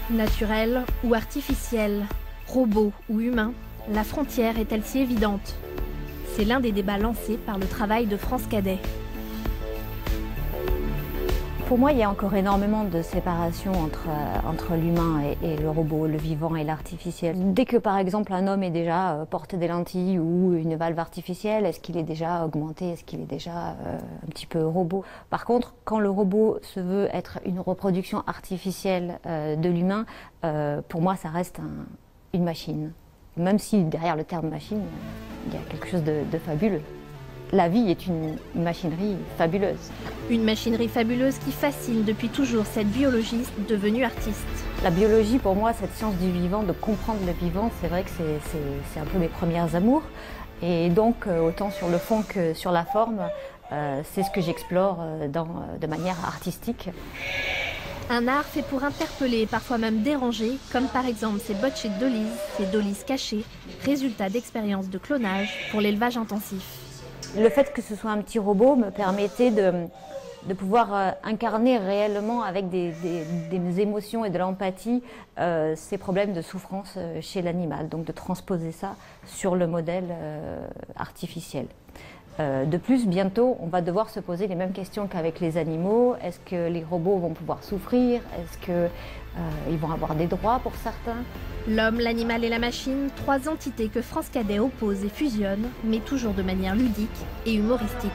Naturel ou artificiel, robot ou humain, la frontière est-elle si évidente? C'est l'un des débats lancés par le travail de France Cadet. Pour moi, il y a encore énormément de séparation entre l'humain et le robot, le vivant et l'artificiel. Dès que, par exemple, un homme est déjà porté des lentilles ou une valve artificielle, est-ce qu'il est déjà augmenté? Est-ce qu'il est déjà un petit peu robot? Par contre, quand le robot se veut être une reproduction artificielle de l'humain, pour moi, ça reste une machine. Même si derrière le terme machine, il y a quelque chose de fabuleux. La vie est une machinerie fabuleuse. Une machinerie fabuleuse qui fascine depuis toujours cette biologiste devenue artiste. La biologie, pour moi, cette science du vivant, de comprendre le vivant, c'est vrai que c'est un peu mes premières amours. Et donc, autant sur le fond que sur la forme, c'est ce que j'explore de manière artistique. Un art fait pour interpeller et parfois même déranger, comme par exemple ces botchés de Dolise, ces Dolises cachées, résultat d'expériences de clonage pour l'élevage intensif. Le fait que ce soit un petit robot me permettait de pouvoir incarner réellement avec des émotions et de l'empathie ces problèmes de souffrance chez l'animal, donc de transposer ça sur le modèle artificiel. De plus, bientôt, on va devoir se poser les mêmes questions qu'avec les animaux. Est-ce que les robots vont pouvoir souffrir? Est-ce qu'ils vont avoir des droits pour certains? L'homme, l'animal et la machine, trois entités que France Cadet oppose et fusionne, mais toujours de manière ludique et humoristique.